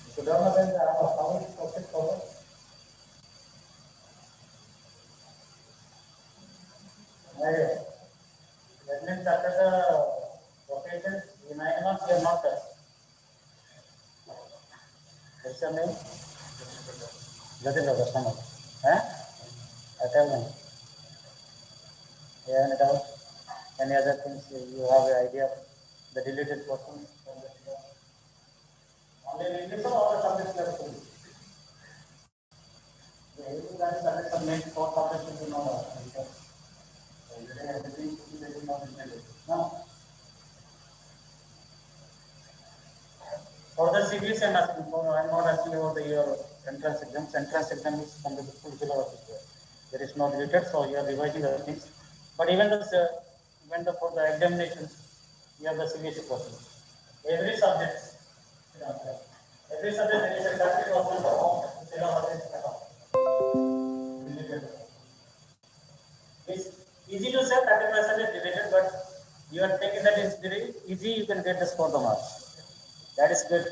If you don't know then how is process forward? That means after the rotation, in 9 months you are not there. What's your name? Jatin Raghavan. Huh? I tell them. Yeah, and doubt. Any other things you have an idea of the deleted portion? Only in English or all the subjects you have to do? The English and subject submit 4 subjects you know that. Everything is not deleted. No. For the CBS I'm asking for, I'm not asking about your entrance exams. Entrance exam is from the full syllabus. There is no deleted, so you are revising other things. But even for the examinations, you have the CBSE question. Every subject, there is a 30% of syllabus is cut off. Deleted. It's easy to say 30% is deleted, but you are taking that is very easy, you can get the score the marks. That is good,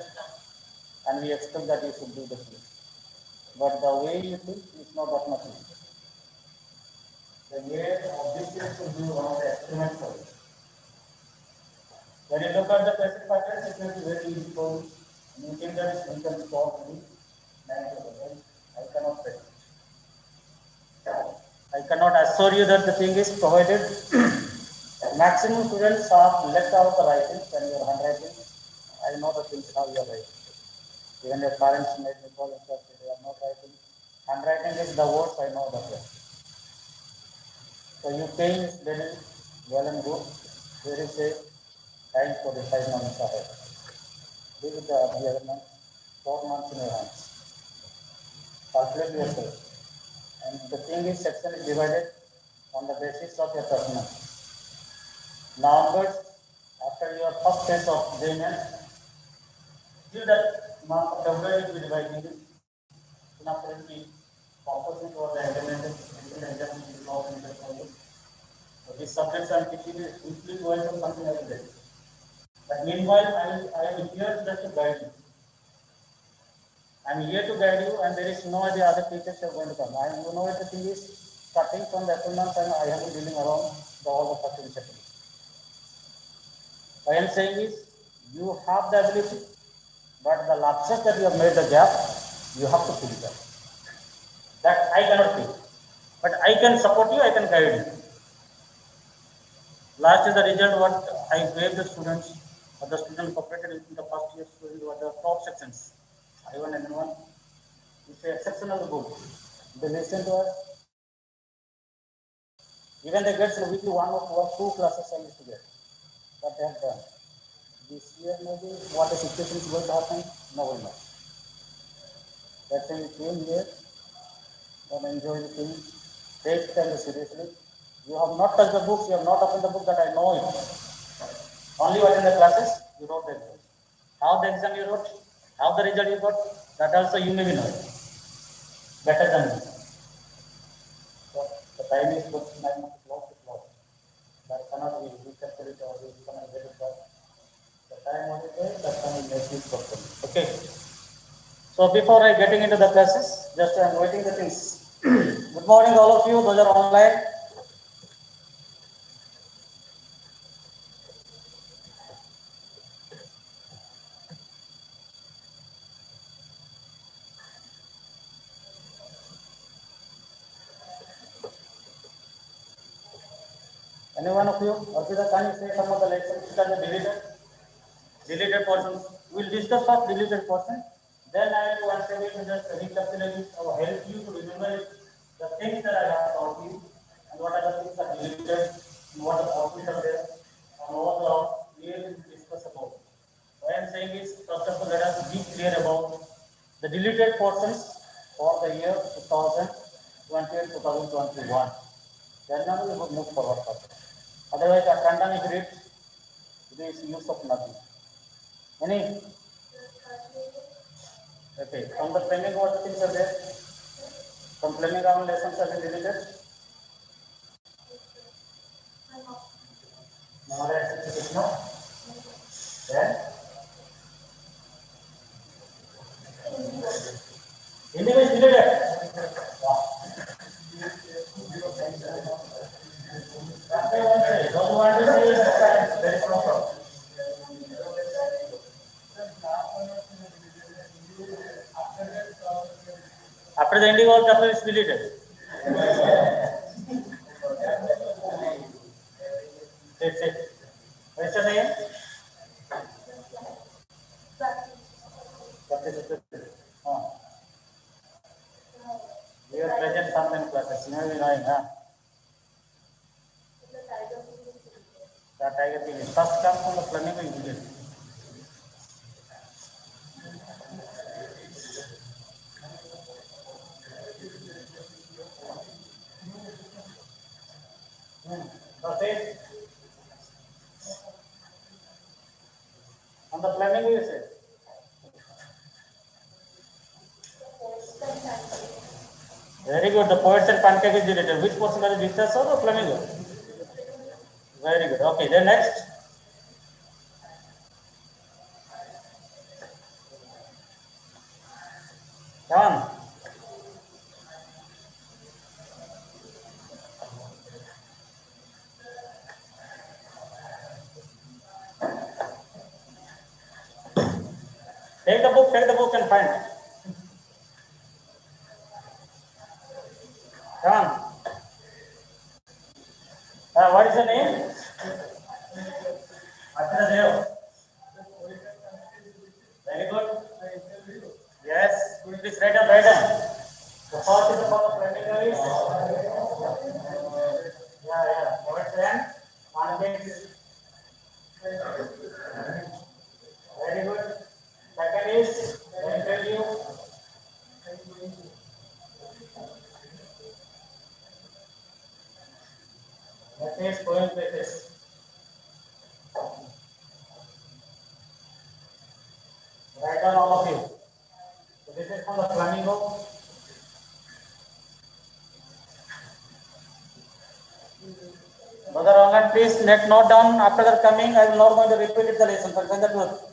and we expect that you should do the same. But the way you think is not that much easy. The way of this is to do one of the experiments for you. When you look at the basic patterns, it will be very easy for you. You think that you can solve the 90%. I cannot say. I cannot assure you that the thing is provided. Maximum students are left out the writing when you are handwriting. I know the things how you are writing. Even your parents made me call and say they are not writing. Handwriting is the words I know that way. So you paying is very well and good. There is a time for the 5 months ahead. This is the other month, 4 months in your hands. Calculate yourself. And the thing is, section is divided on the basis of your performance. Now onwards, after your first test of JMN, till that month of February will be divided in apparently opposite or the examination law and the so these subjects are deeply going to something like this. But meanwhile, I am here just to guide you. I am here to guide you, and there is no other teachers are going to come. You know what the thing is, starting from the April month, I have been dealing around all the 13 seconds. What I am saying is, you have the ability, but the lapses that you have made the gap, you have to fill it up. That I cannot fill. But I can support you, I can guide you. Last is the result what I gave the students, or the students cooperated in the first year students were the top sections. I1 and N1. It's exceptional good. They listen to us. Even they get weekly 1 or 2 classes I used to get. But they have done. This year maybe what the situation is going to happen, no one knows. That's why we came here and enjoy the thing. Take them seriously. You have not touched the books, you have not opened the book that I know it. Only what in the classes, you wrote the exam. How the exam you wrote, how the result you got, that also you may be knowing. Better than me. So the time is good, 9 months lost is lost. That cannot be recalculated or we cannot get it back. The time what is there, that time will make it properly. Okay. So before I getting into the classes, just I am waiting the things. Good morning all of you, those are online. Any one of you, Arpita, can you say some of the lessons which are the deleted portions? We will discuss first deleted portion. Then I will once again just recapitulate or help you to remember the things that I have taught you and what are the things that are deleted and what are the outputs are there and overall we will discuss about. What I am saying is, first of all, let us be clear about the deleted portions for the year 2020 and 2021. Then we will move forward further. Otherwise, at random if read, it is use of nothing. Any? Okay. From the framing, what things are there? From framing, our lessons are deleted. No. There is no problem. After the ending of chapter is deleted. What's your name? We are present some classes. You know, huh? The tiger thing is first come from the planning of Indian. That's it. On the planning you say. Very good. The poets and pancake is deleted. Which portion are the dictators or the flamingo? Very good. Okay, then next. Come on. Take the book and find. Come on. What is the name? Achha Dev. Very good. Yes. Please write down. The first is the planning is. Yeah. Poets and pancakes. Very good. Second is interview. That is poem places. Write down all of you. So this is from the flamingo. Brother online, please note down after the coming. I will not going to repeat the lesson. For example,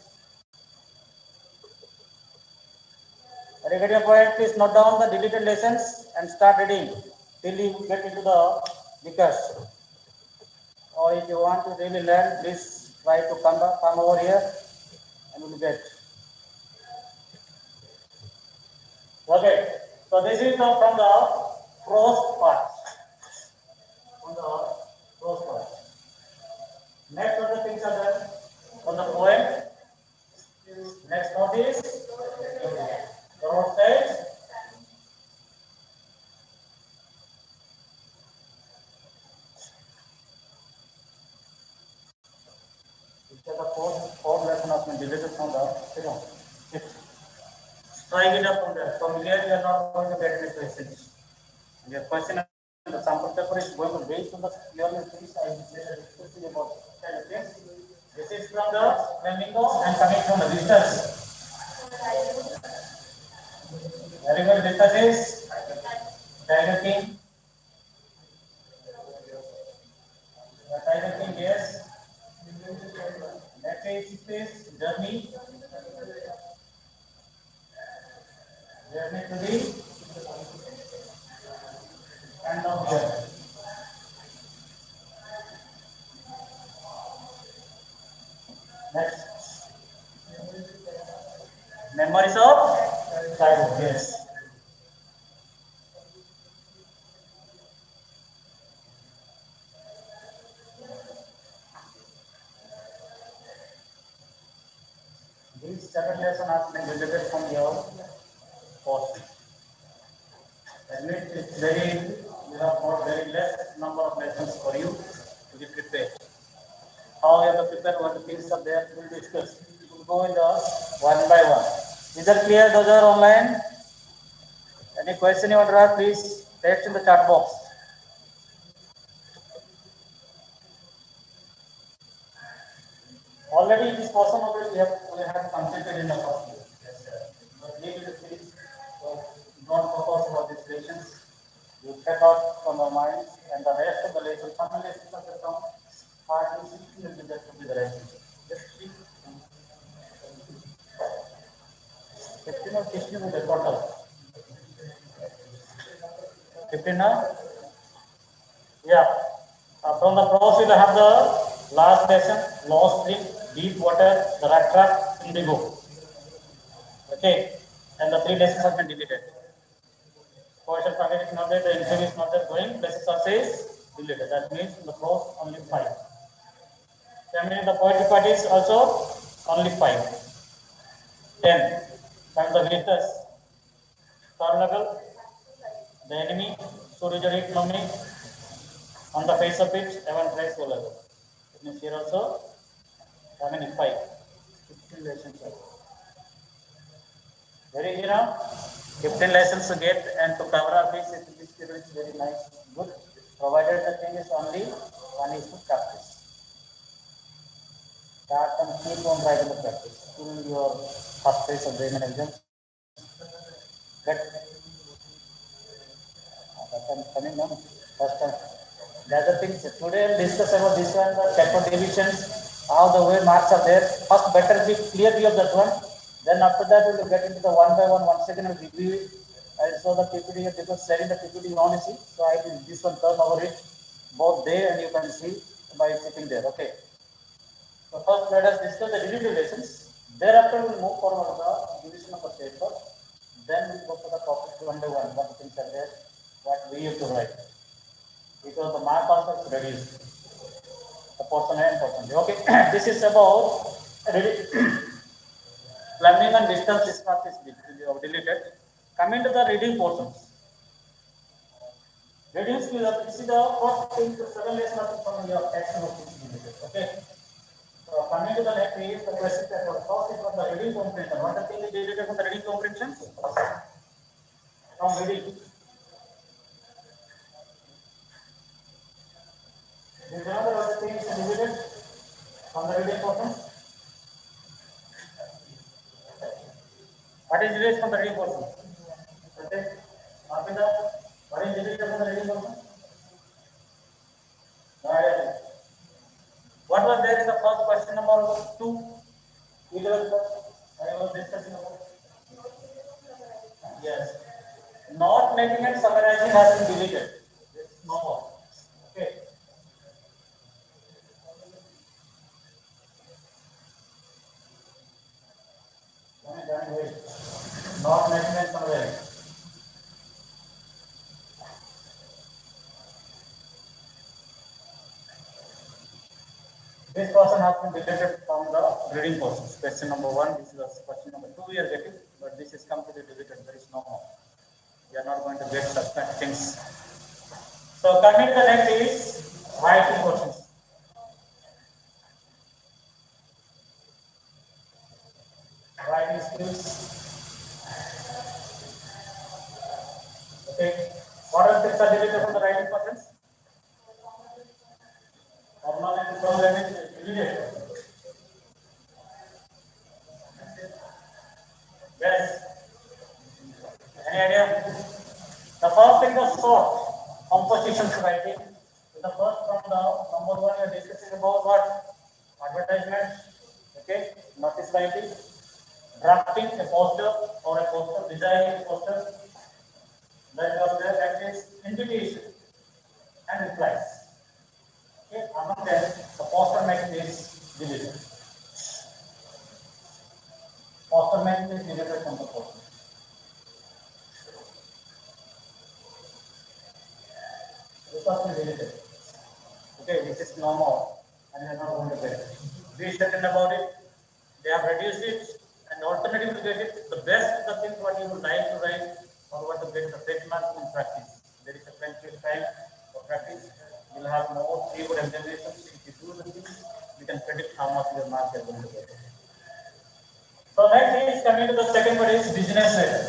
regarding point, please note down the deleted lessons and start reading till you get into the discuss. Or if you want to really learn, please try to come over here and we'll get. Okay, so this is from the prose part. From the prose part. Next of the things are done from the poem. Next notice. The road side. The fourth lesson has been deleted from the trying it up from there. From here you are not going to get any questions. And your question the sample paper is going to based on the clearly things I discussed about this. This is from the flamingo and coming from the distance. Very good. This is Tiger King. Tiger King, yes. Next is this journey. Journey to the end of journey. Next. Memories of childhood, yes. These 7 lessons have been deleted from your course. Admit it's very, you have got very less number of lessons for you to be prepared. How you have to prepare, what the things are there, we will discuss. We will go in the one by one. Is that clear? Those are online. Any question you want to ask, please text in the chat box. Already this portion of it we have completed in the first year. Yes, sir. But leave it please. So don't focus about these lessons. You check out from your mind and the rest of the lessons, some lessons are from hard to see will be just to be the lessons. Just speak. 15 or 16 with the total. 15 now? Yeah. From the pros we will have the last lesson, low stream, deep water, the rat trap, indigo. Okay, and the 3 lessons have been deleted. Partial target is not there, the interview is not there going, basis also is deleted. That means in the clause only 5. Then the poetry part is also only 5. 10. Find the witness. Third level, the enemy, Surujari economy, on the face of it, 7 price level. It means here also, how many? 5. 15 lessons. Very easy now. 15 lessons to get and to cover up this is very nice, good. Provided the thing is only one is to practice. Start and keep on writing the practice till your first phase of the exam. Get coming now. First time. The other things today I'll discuss about this one, the chapter divisions, how the way marks are there. First, better be clear view of that one. Then after that, we will get into the one by one. Once again, we'll review it. I saw the PPT because sharing the PPT you want to see. So I will this one turn over it both there and you can see by sitting there. Okay. So first, let us discuss the derivative relations. Thereafter, we will move forward the division of the paper. Then we go to the topic one by one. What things are there, what we have to write. Because the mark also is reduced. The portion and portion. Okay, this is about plumbing and distance. This part is deleted. Coming to the reading portions. Reading skill. This is the first thing. 7 lessons from your textbook is deleted. Okay. So coming to the next is the question paper. First is from the reading comprehension. What the thing is deleted from the reading comprehension? From reading. Do you remember what the thing is deleted from the reading portion? What is deleted from the reading portion? Okay. After what is deleted from the reading portion? What was there in the first question number 2? I was discussing about. Yes. Not making and summarizing has been deleted. No more. Okay. Not making and summarizing. This portion has been deleted from the reading portion. Question number 1, this is question number 2 we are getting, but this is completely deleted. There is no more. We are not going to get such kind of things. So coming to the next is writing portions. Writing skills. Okay. What are things are deleted from the writing portions? Formal and informal language deleted. Yes. Any idea? The first thing was short compositions writing. The first from the number 1 we are discussing about what? Advertisement. Okay. Notice writing. Drafting a poster or a poster, designing a poster. Then was there that is invitation and replies. Okay. Among them, the poster making is deleted. Poster making is deleted from the poster. This was deleted. Okay, this is no more, and we are not going to get it. We studied about it. They have reduced it, and the alternative to get it, the best the thing what you would like to write or what to get the best marks in practice. There is a plenty of time for practice. You will have more keyboard examinations. If you do the things, you can predict how much your marks are going to get. So next is coming to the second one is business letter.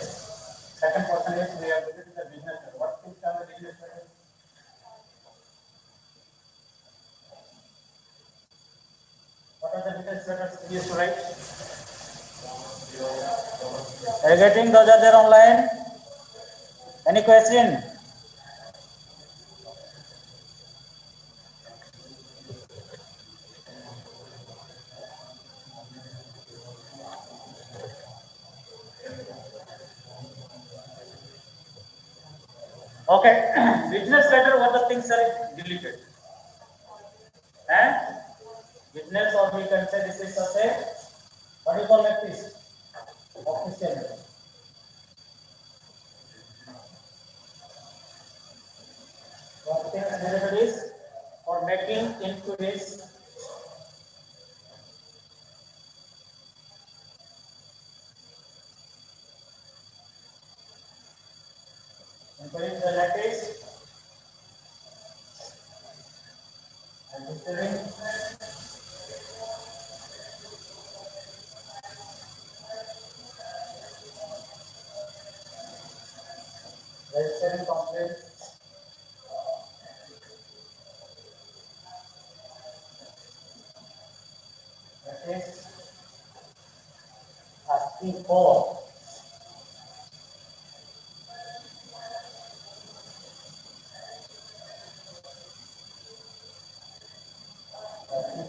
Second portion is we are visiting the business letter. What is the business letter? What are the business letters we used to write? Are you getting those are there online? Any question? Okay, business letter, what the things are deleted. And Business, or we can say this is a, what do you call like this? Official. What is for making inquiries. Inquiries relatives and receiving registering complaints. That is asking for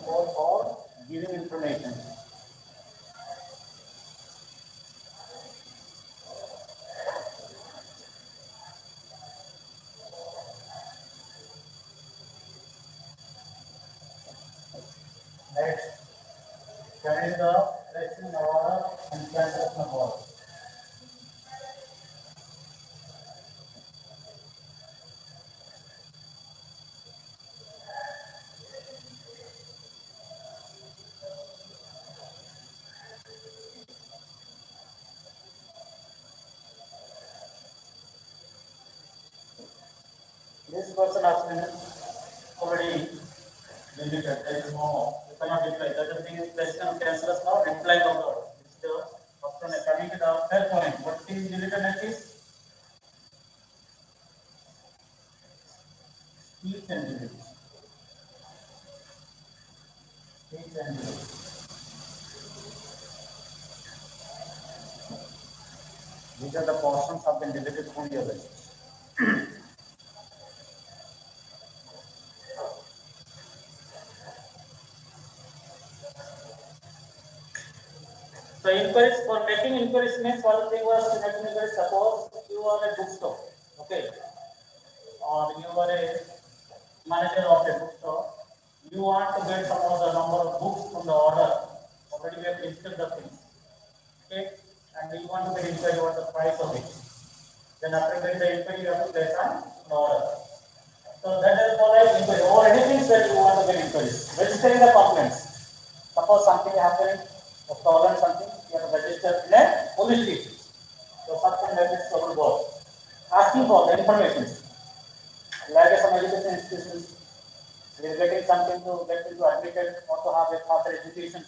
or giving information. Next, carrying the placing order and cancellation of order. This person has been already deleted. There is no more. You cannot reply. The other thing is question cancel us now, reply of the order. This is the option coming to the third point. What is deleted next is speech and delete. Speech and delete. These are the portions have been deleted from your list. So inquiries, for making inquiries means one thing was to make inquiries. Suppose you are a bookstore, okay, or you are a manager of a bookstore. You want to get some of the number of books from the order. Already we have listed the things, okay, and you want to get inquiry what the price of it. Then after getting the inquiry, you have to place an order. So that is called as inquiry. Or anything that you want to get inquiries. Registering the complaints. Suppose something happened, or stolen something, you have to register in a police station. So something like this will go. Asking for the information. Like some education institutions, we are getting something to get into admitted, or to have a further education.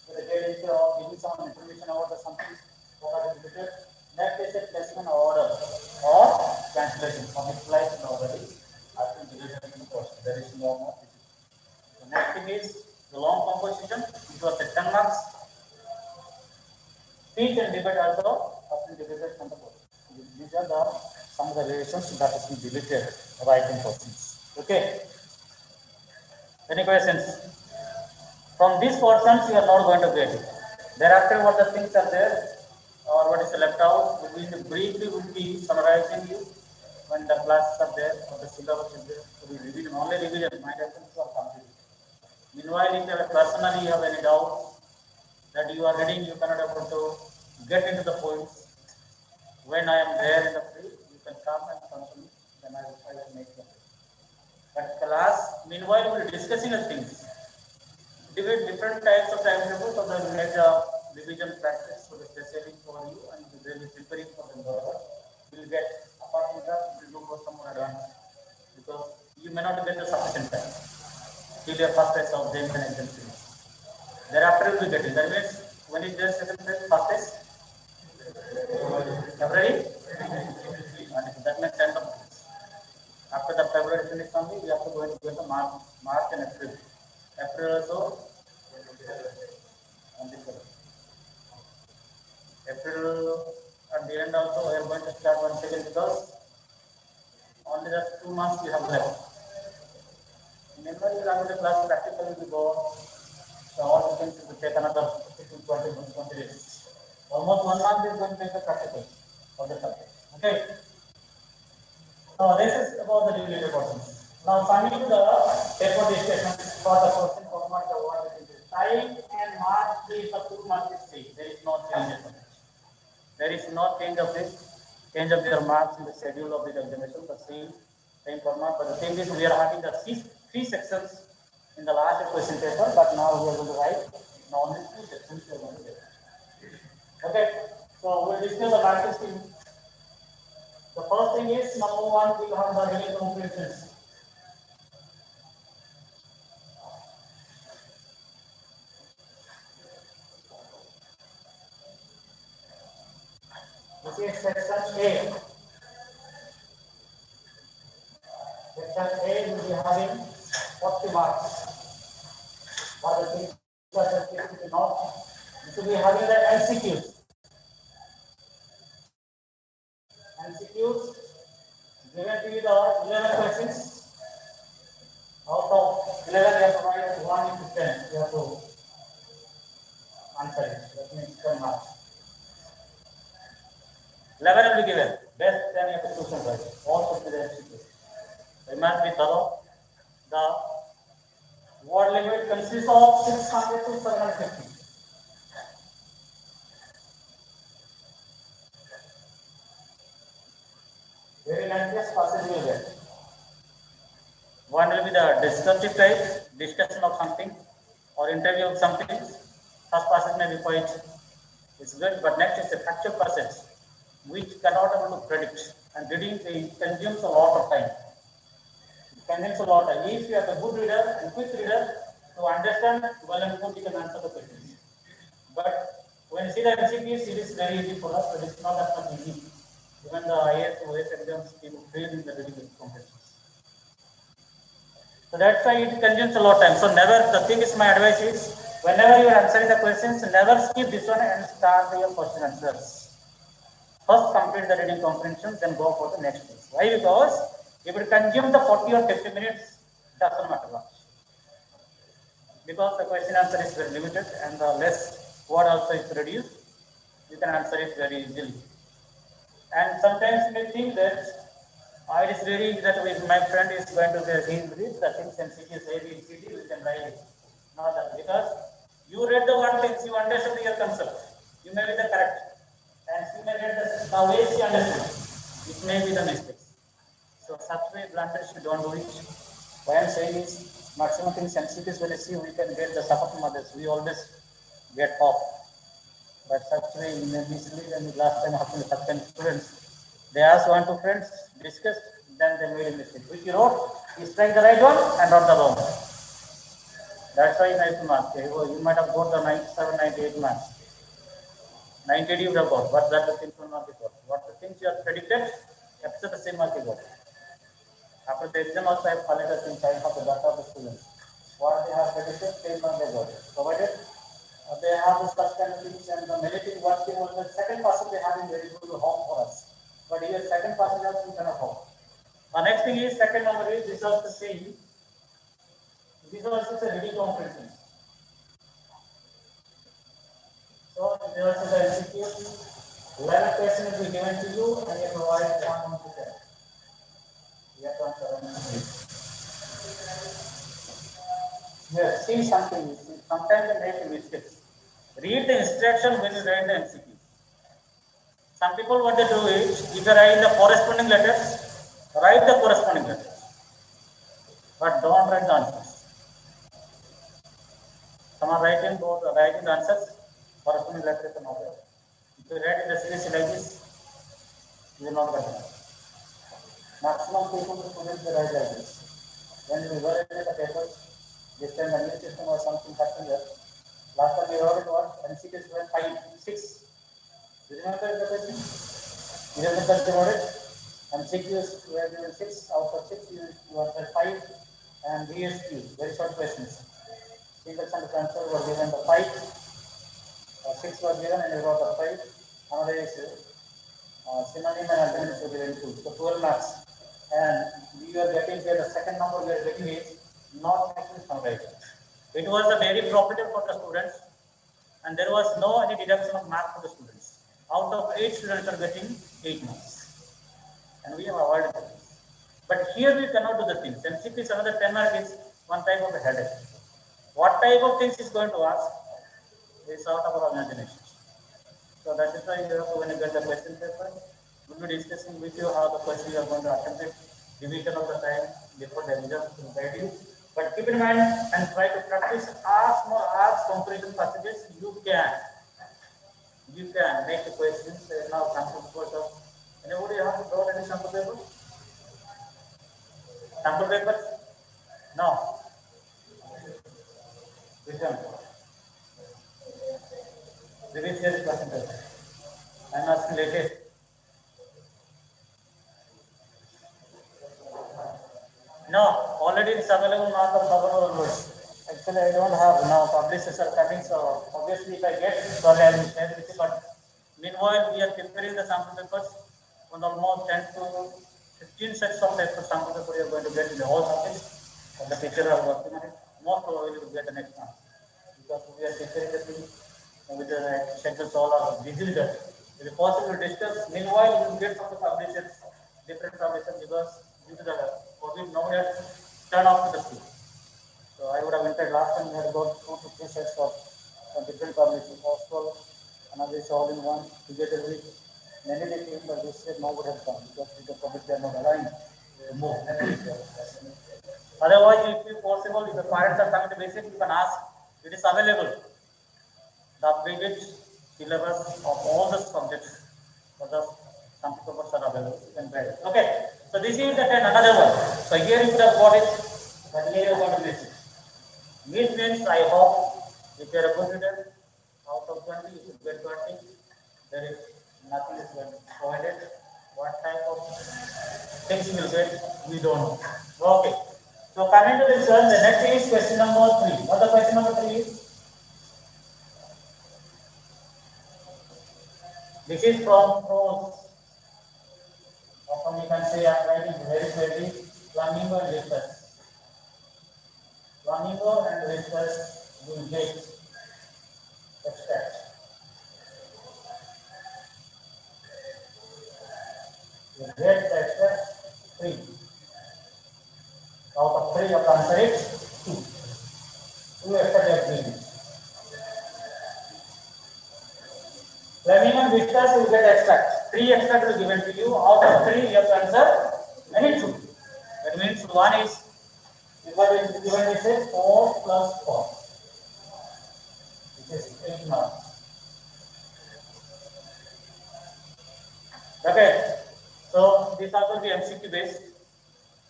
We are getting or giving some information about the something what is admitted. That is a placement order or cancellation. Some is like already. After deleted in course, there is no more. The next thing is the long composition. It was a 10 marks. Speech and debate also have been deleted from the course. These are the some of the relations that has been deleted writing portions. Okay. Any questions? From these portions you are not going to get it. Thereafter, what the things are there or what is left out, we will briefly will be summarizing you when the classes are there or the syllabus is there. So we revision, only revision, my lessons are complete. Meanwhile, if you have personally have any doubts that you are reading, you cannot able to get into the points. When I am there in the field, you can come and consult me, then I will try to make them. But class, meanwhile, we will discussing the things. Different types of timetables, so that we make a revision practice for the specially for you, and we will be preparing for the border. We will get, apart from that, we will go for some more advanced, because you may not get the sufficient time till your first test of them and then finish. Thereafter, you will get it. That means, when is there second test, first test? February? And that means 10th of March. After the February finish only, we have to go into the March and April. April also, April at the end also, we are going to start once again because only just 2 months we have left. Remember, you have the class practical will go, so all the things will take another 20 days. Almost 1 month is going to take the practical of the subject. Okay. Now, this is about the regulated portions. Now, coming to the paper discussion for the question format, what it is. change of their marks in the schedule of the examination, the same format. But the thing is, we are having the three sections in the last question paper, but now we are going to write only 2 sections. We are going to get. Okay, so we'll discuss the marking scheme. The first thing is, number one, we have the reading comprehensions. This is section A. Section A will be having 40 marks. But the things that are not, this will be having the MCQs. MCQs given to you the 11 questions. Out of 11, you have to write 1 into 10. You have to answer it. That means 10 marks. 11 will be given. Best 10 you have to choose and write. All should be the MCQs. You must be thorough. The word limit consists of 600 to 750. Very lengthiest passage you will get. One will be the descriptive type, discussion of something or interview of something. First passage may be quite it's good, but next is the factual passage, which cannot able to predict, and reading it consumes a lot of time. It consumes a lot of time. If you are a good reader and quick reader, to understand well and good, you can answer the questions. But when you see the MCQs, it is very easy for us, but it's not that much easy. Even the IAS, OS exams, people fail in the reading competitions. So that's why it consumes a lot of time. So never, the thing is, my advice is, whenever you are answering the questions, never skip this one and start your question answers. First complete the reading comprehension, then go for the next thing. Why? Because if it consumes the 40 or 50 minutes, it doesn't matter much. Because the question answer is very limited and the less word also is reduced, you can answer it very easily. And sometimes you may think that it is very easy that if my friend is going to read the things and CT is A, B, C, D, we can write it. Not that, because you read the one things, you understood your concept. You may be the correct. And she may read the way she understood. It may be the mistakes. So such way blunders you don't do it. What I am saying is, maximum things MCQs when you see we can get the support from others. We always get top. But such way you may be silly, and last time happened with certain students. They asked 1 2 friends, discussed, then they made a mistake. Which he wrote, he strike the right one and wrote the wrong one. That's why 90 marks. You might have got the 97, 98 marks. 90 you would have got, but that the things will not be got. What the things you have predicted, that's the same mark you got. After the exam also I have collected in time of the data of the students. What they have predicted, same mark they got. Provided they have the such kind of things and the negative what they want, the second person they have is very good to hope for us. But here second person also we cannot hope. The next thing is second number is this also the same. This also is a reading comprehension. So there is the MCQ. 11 questions will be given to you and you provide 1 to 10. You have to answer. Yes, see something. Sometimes they make mistakes. Read the instruction when you write the MCQ. Some people what they do is, if you write the corresponding letters, write the corresponding letters. But don't write the answers. Some are writing the answers, corresponding letters are not there. If you write in the series like this, you will not get it. Maximum people who students they write like this. When we write the papers, this time the new system or something happened there. Last time we wrote it was MCQs were 5, 6. Do you remember the question? You remember the word? MCQs were given 6, out of 6 you answered 5, and DSQ, very short questions. Single sentence answer were given the 5, 6 was given and you got the 5. Another is synonym and antonyms were given 2. So 12 marks. And you are getting here the second number we are getting is not actually summarized. It was a very profitable for the students, and there was no any deduction of mark for the students. Out of 8 students are getting 8 marks, and we have avoided that. But here we cannot do the things. MCQ is another 10 mark is one type of a headache. What type of things is going to ask is out of our imagination. So that is why you have to, when you get the question paper, We'll be discussing with you how the question you are going to attempt it, division of the time before the exam will guide you. But keep in mind and try to practice as more as comparison passages you can. You can make the questions now sample papers of anybody have to draw any sample paper? Sample papers? No. Which one? Previous year's question paper. I'm asking latest. No, already it's available not of government. Actually, I don't have now. Publishers are coming, so obviously, if I get, sorry, I will share with you. But meanwhile, we are preparing the sample papers on almost 10 to 15 sets of papers. Sample paper you are going to get in the whole subject, and the teacher are working on it. Most probably, you will get the next month because we are preparing the thing with the schedules all are busy with that. It is possible to discuss. Meanwhile, we will get from the publishers, different publishers, because due to the COVID, now we have turned off to the school. So I would have entered last time we had got 2 to 3 sets of different publishers, Oswald, another is all in one, together with many team, but this year now would have come because with the COVID they are not allowing more. Otherwise, if it possible, if the parents are coming to visit, you can ask, it is available. The updated syllabus of all the subjects for the some papers are available. You can try it. Okay, so this is the 10, another one. So here you could have got it, but here you got to miss it. Which means I hope if you are a good reader, out of 20, you should get 20. There is nothing is provided. What type of things you will get, we don't know. Okay. So coming to this one, the next is question number 3. What the question number 3 is? This is from prose. Often you can say I am writing very clearly, flamingo and research. Flamingo and research will get extract. You get the extract 3. Out of 3, you have to answer it 2. 2 extract you have given. Flamingo and research will get extract. 3 extract will given to you. Out of 3, you have to answer any 2. That means 1 is what is given is 4 plus 4. Which is 8 marks. Okay. So this also be MCQ based.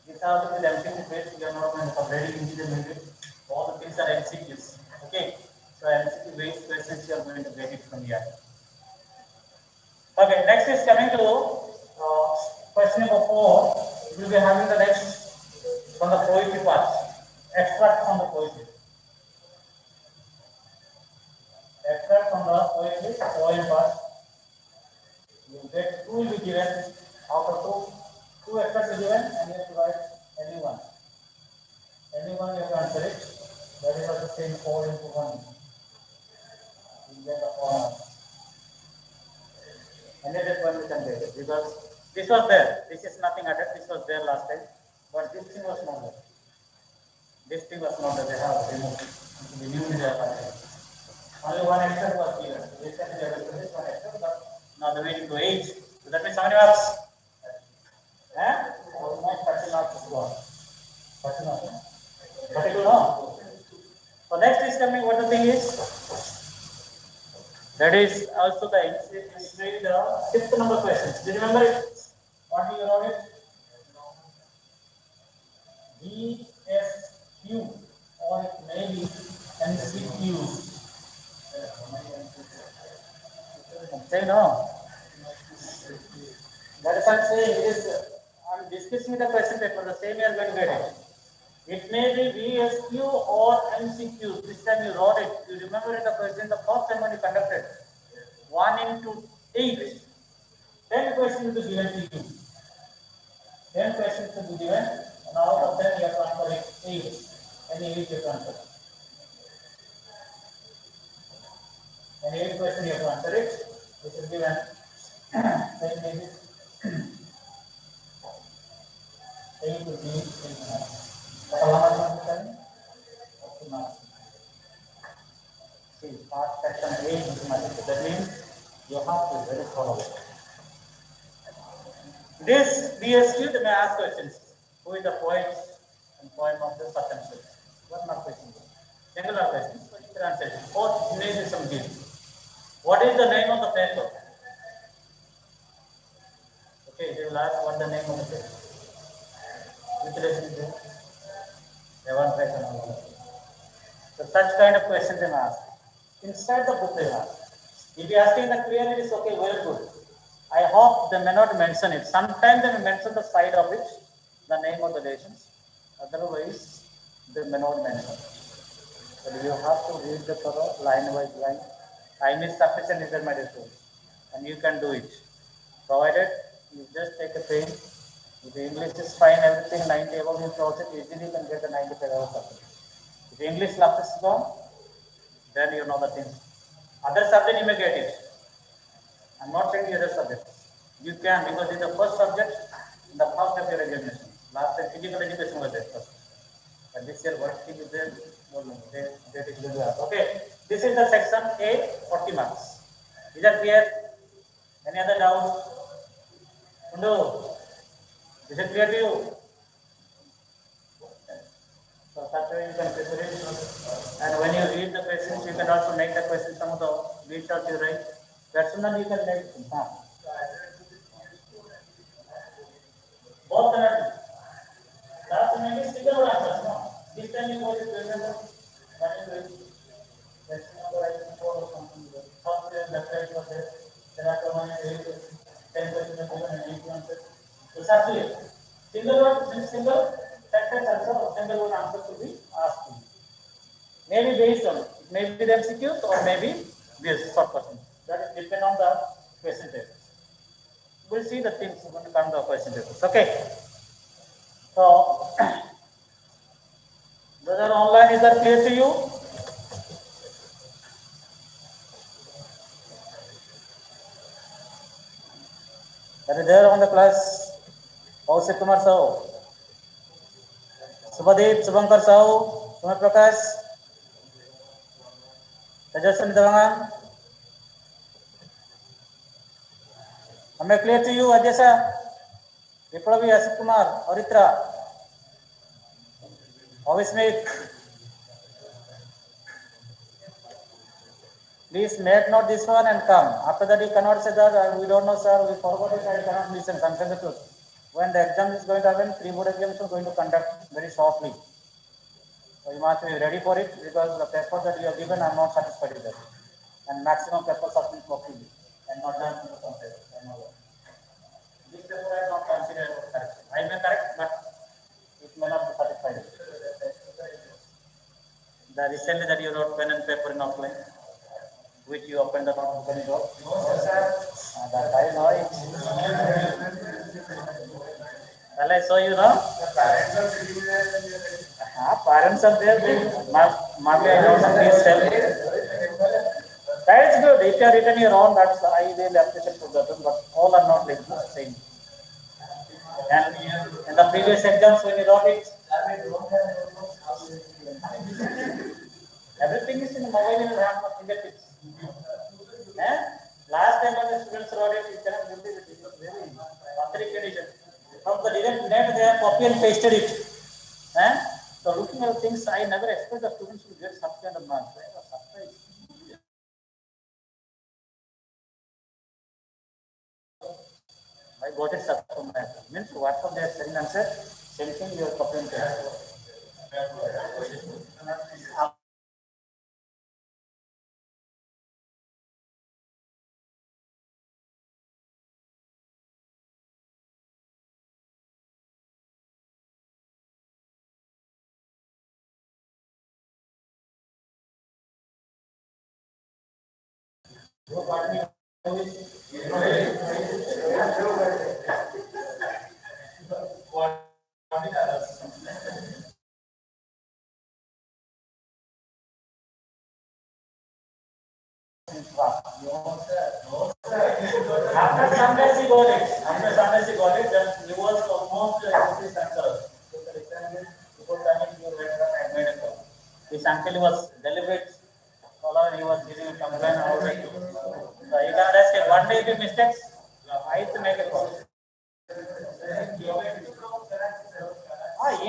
This also be MCQ based. We are not going to very intermediate. All the things are MCQs. Okay. So MCQ based questions you are going to get it from here. Okay. Next is coming to question number 4. We will be having the next from the poetry part. Extract from the poetry. Extract from the poetry poem part. You get 2 will be given. Out of 2 extracts are given, and you have to write any one. Any one you have to answer it. That is also same 4 into 1. You get a 4 marks. And that one we can get it because this was there. This is nothing added. This was there last time, but this thing was not there. This thing was not there. They have removed. We knew it there. Only 1 extra was given. This can be able to this 1 extra, but now the way to 8. So that means how many marks? Almost 30 marks is gone. 30 marks. 32 no. So next is coming. What the thing is? That is also the 6th number question. Do you remember it? What do you wrote it? DSQ or it may be MCQ. Say no. That is what I'm saying. It is. I'm discussing the question paper. The same you are going to get it. It may be VSQ or MCQ. This time you wrote it. You remember in the question the first time when you conducted 1 into 8. 10 questions will be given to you. 10 questions will be given, and out of 10 you have to answer it 8. Any 8 you have to answer. Any 8 questions you have to answer it. This is given 10 pages. 8 will be 8 marks. See, part section 8 is mathematics. That means you have to very thorough. This DSQ they may ask questions. Who is the poet and poem of the potential? One more question. Singular question. So you can answer it. Both image is some gift. What is the name of the paper? Okay, they will ask what the name of the paper. Which lesson is it? They want to know. So such kind of questions they may ask. Inside the book they ask. If you asking the clearly, it's okay, very good. I hope they may not mention it. Sometimes they may mention the side of it, the name of the nations. Otherwise, they may not mention. But you have to read the Torah line by line. Time is sufficient is my resource. And you can do it. Provided you just take a pen. If the English is fine, everything 90 above you close it, easily you can get the 95 above of it. If the English lapse is gone, then you know the things. Other subject you may get it. I'm not saying the other subject. You can because it's the first subject in the first of your examination. Last time physical education was there first. But this year working is there. Okay. This is the section A, 40 marks. Is that clear? Any other doubts? No. Is it clear to you? So such way you can prepare it. And when you read the questions, you can also make the questions some of the reach out you write. Personally you can make it. Both cannot be. Last maybe single one answer. No. This time you go to remember. Question number I think 4 or something. First left right was there. Then after 1 and 8. 10 questions are given and 8 answers. So exactly. Single one, single sentence answer or single one answer to be asked. Maybe based on it may be the MCQs or maybe this short question. That is depend on the question paper. We'll see the things when it comes to the question papers. Okay. So, whether online is that clear to you? That is there on the class. Ausik Kumar Sahu, Subhadeep Subhankar Sahu, Sumit Prakash, Tejasan Devangan. Am I clear to you, Ajasa? Viplavi Asik Kumar, Aritra, Avi Smith. Please make note this one and come. After that, you cannot say that we don't know, sir. We forgot it. I cannot listen. Sometimes the truth. When the exam is going to happen, pre-board exams are going to conduct very shortly. So you must be ready for it because the paper that you have given, I am not satisfied with that. And maximum papers are being copied and not done in the contest. This paper I not considered correct. I may correct, but it may not be satisfied. The recently that you wrote pen and paper in offline, which you opened the notebook and you wrote. No, sir. That I know it. Well, I saw you now. Parents are there. Maybe I know some please tell me. That is good. If you are written your own, that's I will appreciate for that. But all are not like the same. And in the previous exams when you wrote it, everything is in the mobile in the hand of fingertips. Last time when the students wrote it, it cannot believe it. It was very authentic edition. From the direct net, they have copy and pasted it. So looking at things, I never expect the students to get such kind of marks. I was surprised. I got it such from that. Means what from their second answer, same thing you are copy and paste. After sometimes he got it. After sometimes he got it, then he was almost his answer. This uncle was deliberate. He was giving a complaint. So you can ask one day if you mistakes, I to make a call.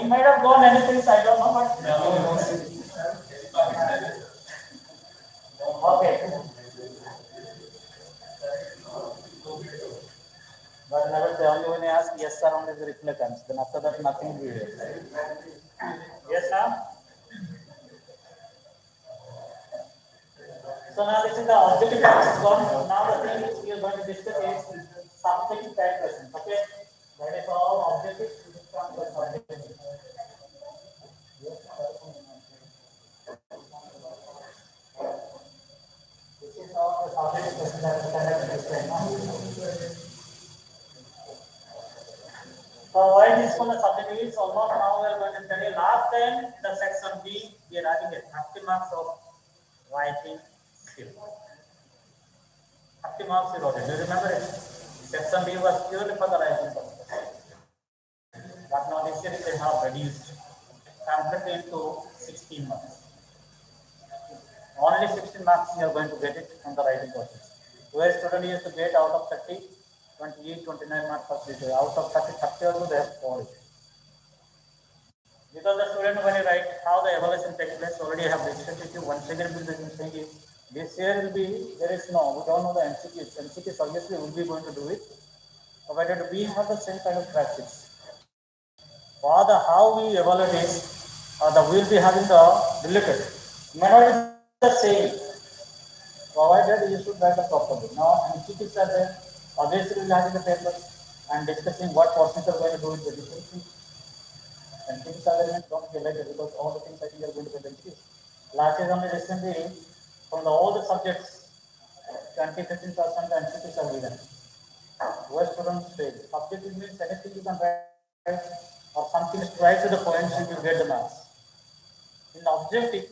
might have gone anything, I don't know, but okay. But never the only when you ask yes or only the reply comes. Then after that nothing will be there. Yes, sir. So now this is the objective class gone. Now the thing which we are going to discuss is something that question. Okay. That is all objective. This is all the objective question that we can discuss. So why this one is subject is almost now we are going to study last time in the section B we are having a 30 marks of writing skill. 30 marks you wrote it. Do you remember it? Section B was purely for the writing purpose. But now this year they have reduced completely into 16 marks. Only 16 marks you are going to get it from the writing process. Where student used to get out of 30, 28, 29 marks for this. Out of 30, 30 also they have scored it. Because the student when you write how the evaluation takes place, already have discussed with you. Once again, will be saying is this year will be there is no, we don't know the MCQs. MCQs obviously will be going to do it, provided we have the same kind of practice. For the how we evaluate is, the we will be having the related. May not be the same. Provided you should write the properly. Now MCQs are there. Obviously, we will have the paper and discussing what portions are going to do with the different things. And things are there, don't feel like it because all the things I think are going to be confused. Last year only recently, from the all the subjects, 20-15% MCQs are given. Where students fail. Subject means anything you can write or something is right to the points you will get the marks. In the objective,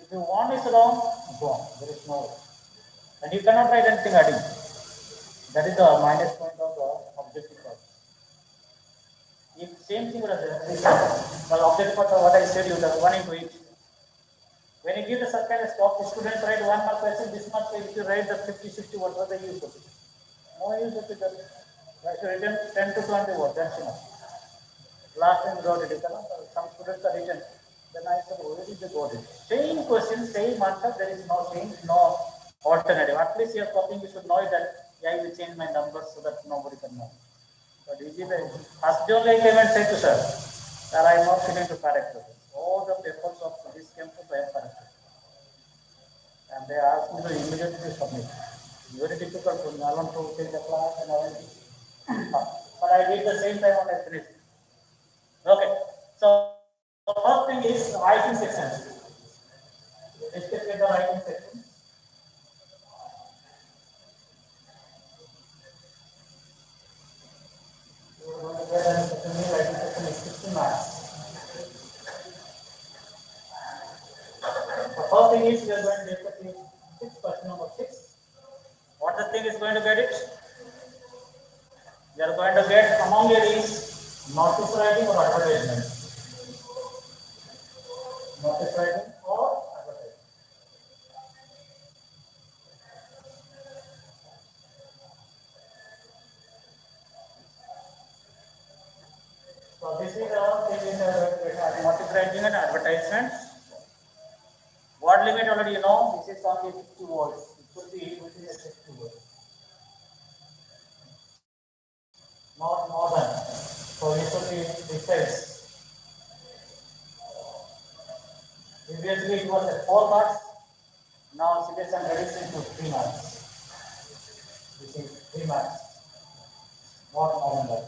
if you want is wrong, go on. There is no. And you cannot write anything adding. That is the minus point of the objective part. If same thing was there, the objective part of what I said, you have 1 into each. When you give the such kind of stop, the students write 1 mark question, this much, if you write the 50, 60, what was the use of it? No use of it. I should written 10 to 20 words, that's enough. Last time wrote it, some students are written. Then I said, where did they got it? Same question, same answer, there is no change, no alternative. At least you are copying, you should know that, yeah, I will change my numbers so that nobody can know. But is it first only I came and said to sir, that I am not willing to correct it. All the papers of this campus I have corrected. And they asked me to immediately submit. It's very difficult for me to take the class and everything. But I did the same time when I finished. Okay. So the first thing is writing section. Let's get the writing section. Writing section is 60 marks. The first thing is we are going to discuss question number 6. What the thing is going to get it? We are going to get among it is notice writing or advertisement. Notice writing or advertisement. So this is our thing in the notice writing and advertisements. Word limit already you know, this is only 50 words. It should be within 50 words. Not more than. So it should be precise. Previously it was at 4 marks. Now CBS I'm reducing to 3 marks. This is 3 marks. Not more than that.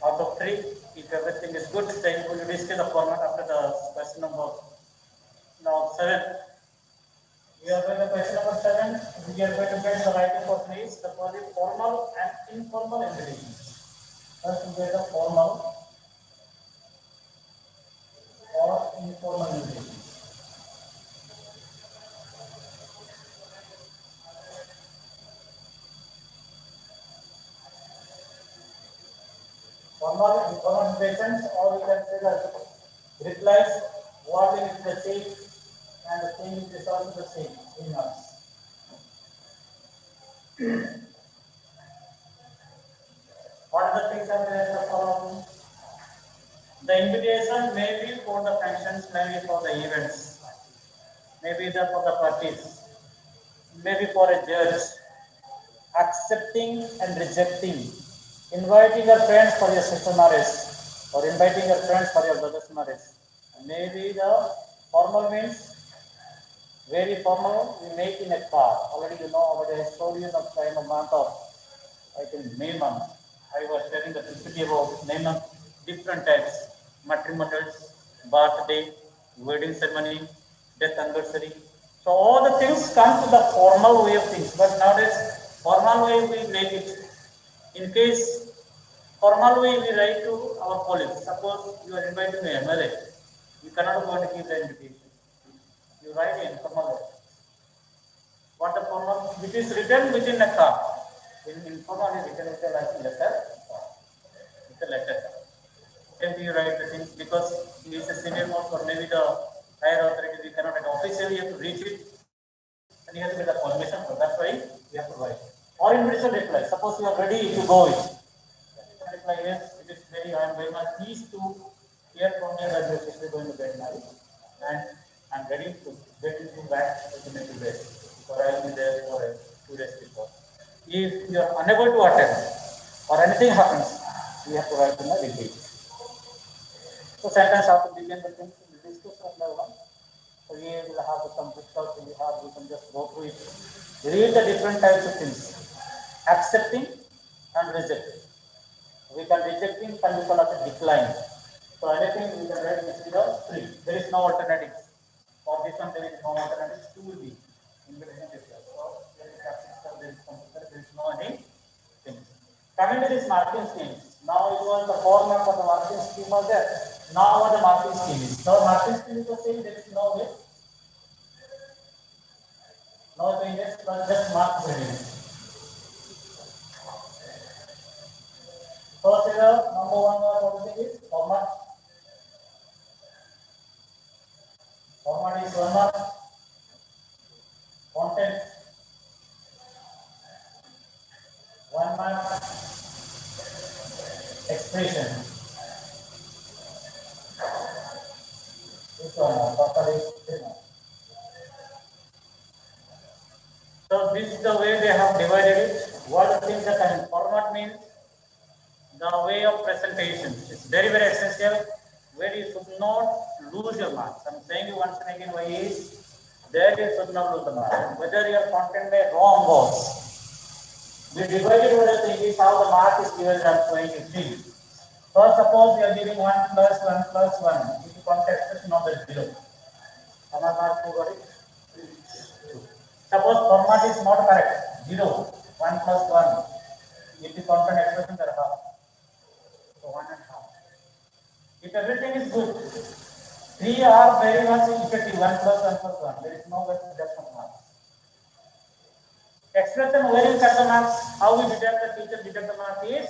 Out of 3, if everything is good, then we will discuss the format after the question number now 7. We are going to question number 7. We are going to get the writing portion is the formal and informal invitations. First we get the formal or informal invitations. Formal informal invitations, or we can say that replies, wording is the same and the thing is also the same, 3 marks. What are the things that are there for The invitation may be for the functions, maybe for the events, maybe for the parties, maybe for a judge. Accepting and rejecting, inviting your friends for your sister marriage, or inviting your friends for your brother's marriage. Maybe the formal means very formal, we make in a car. Already you know, already I showed you the time of month of, I think, May month. I was telling the PPT about 9 months, different types, matrimonials, birthday, wedding ceremony, death anniversary. So all the things come to the formal way of things, but nowadays formal way we make it. In case formal way we write to our colleagues. Suppose you are inviting a MLA, you cannot go and give the invitation. You write in formal way. What the formal? It is written within a card. In informal is written with a letter. With a letter. Then you write the things because it is a senior most or maybe the higher authority we cannot officially you have to reach it and you have to get the permission for that's why you have to write. Or individual reply. Suppose you are ready to go it. Reply yes, it is very I am very much pleased to hear from you that your sister is going to get married and I am ready to get into back within a few days. Or I will be there for 2 days before. If you are unable to attend or anything happens, you have to write in the receipt. So sometimes after begin the things we discuss one by one. So here we will have some discuss, we can just go through it. Read the different types of things. Accepting and rejecting. We can rejecting can be called as a decline. So anything we can write is the three. There is no alternatives. For this one there is no alternatives. Two will be invitation decline. So there is acceptance, there is computer, there is no any thing. Coming to this marking scheme. Now it was the format of the marking scheme was there. Now what the marking scheme is. So marking scheme is the same, there is no way. No changes, but just mark the heading. First number one is format. Format is 1 mark. Content 1 mark. Expression. This 1 mark. Total is 3 marks. So this is the way they have divided it. What the things that I mean. Format means the way of presentation. It's very, very essential where you should not lose your marks. I'm saying you once and again why is there you should not lose the mark. Whether your content may wrong was. We divided what I think is how the mark is given as 23. First, suppose you are giving 1 plus 1 plus 1. If you context expression of the 0. Mark suppose format is not correct. 0, 1 plus 1. If the content expression are half. So 1 and half. If everything is good, 3 are very much effective. 1 plus 1 plus 1. There is no way to deduct the marks. Expression where you cut the marks, how we deduct the teacher deduct the mark is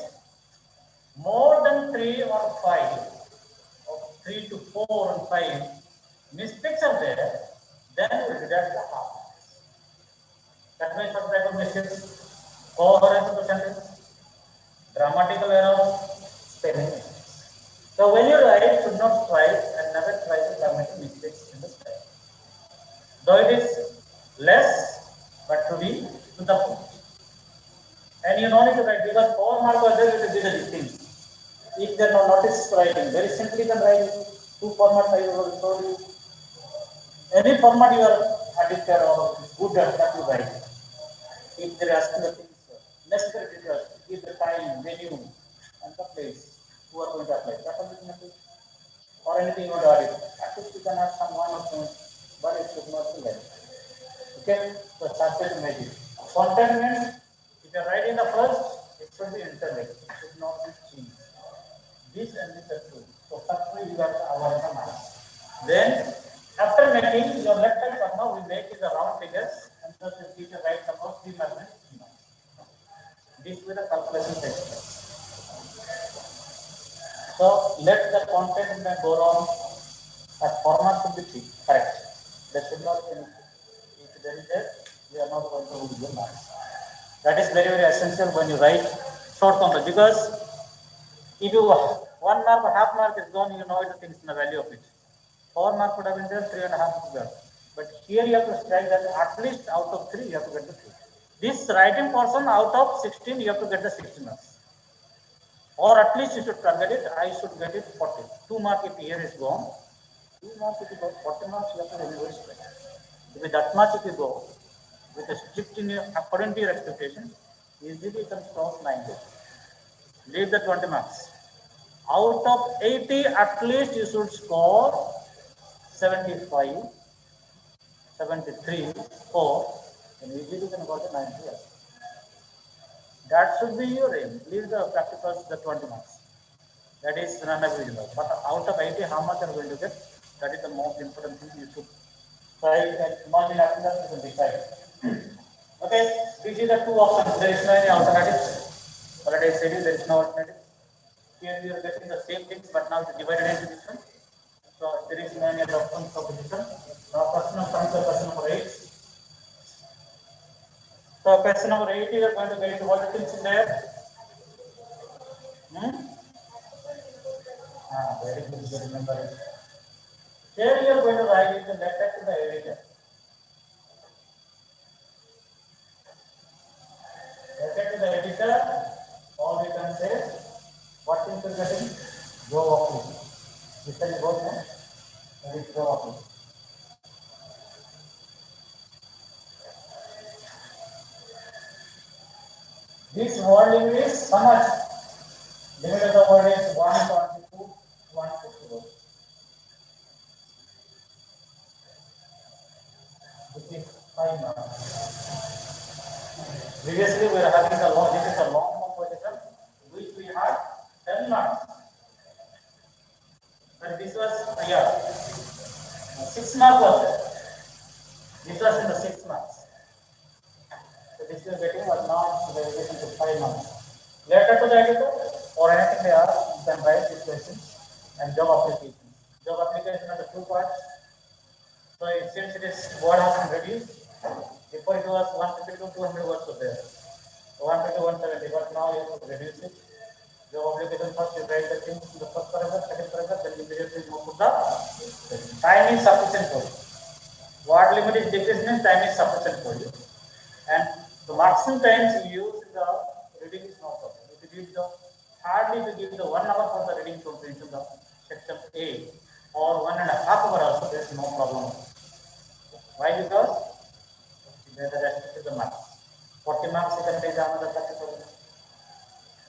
more than 3 or 5, or 3 to 4 and 5 mistakes are there, then we deduct the half. That means some type of mistakes, coherence of the sentence, grammatical error, spelling. So when you write, should not try and never try to commit mistakes in the spelling. Though it is less, but to be to the point. And you don't need to write because 4 marks are there with the things. If they are not noticed writing, very simply can write 2 formats I will show you. Any format you are addicted or good at that you write. If they are asking the things, necessary details, give the time, venue, and the place who are going to apply. That will be nothing. Or anything you want to add it. At least you can have some one or two, but it should not be like. Okay, so started magic. Content means if you are writing the first, it should be interlinked. It should not be changed. This and this are true. So firstly you have to avoid the marks. Then after making your left hand comma we make is the round figures and so the teacher writes about 3 marks. This will the calculation takes place. So let the content then go on as format should be correct. There should not be anything. If there is a, we are not going to lose the marks. That is very, very essential when you write short content because if you 1 mark or half mark is gone, you know the things in the value of it. 4 mark would have been there, 3.5 is there. But here you have to strike that at least out of 3, you have to get the 3. This writing portion out of 16, you have to get the 16 marks. Or at least you should target it, I should get it 40. 2 mark if here is gone, 2 marks if you got 40 marks, you have to anyway strike. With that much if you go, with a strict in your, according to your expectation, easily you can cross 90. Leave the 20 marks. Out of 80, at least you should score 75, 73, 4, and easily you can go to 90. That should be your aim. Leave the practicals the 20 marks. That is non-negligible. But out of 80, how much are you going to get? That is the most important thing you should try and imagine after that you can decide. Okay, these are the two options. There is no any alternative. Already said it, there is no alternative. Here we are getting the same things, but now it is divided into this one. So there is no any other options of this one. Now question number 8. So question number 8, you are going to get what the things in there. Very good, you remember it. Here you are going to write it in letter to the editor. Letter to the editor, or we can say, what things are getting? Go off. This is go off. That is go off. This word limit is how much? Limit of the word is 122, 154. This is 5 marks. Previously, we are having a long, this is a long composition, which we had 10 marks. But this was, 6 marks was there. This was in the 6 marks. So this is getting was now the relation to 5 marks. Later to the editor, or anything they are, you can write this question and job application. Job application are the 2 parts. So since it is word has been reduced, before it was 150 to 200 words was there. 150 to 170, but now you have to reduce it. Job application first you write the things in the first paragraph, second paragraph, then immediately move to the time is sufficient for you. Word limit is decreased means time is sufficient for you. And the maximum times you use the reading is no problem. If you give the hardly to give the 1 hour for the reading comprehension the section A or 1.5 hours also there is no problem. Why? Because there is a restriction to the marks. 40 marks you can take another 30%.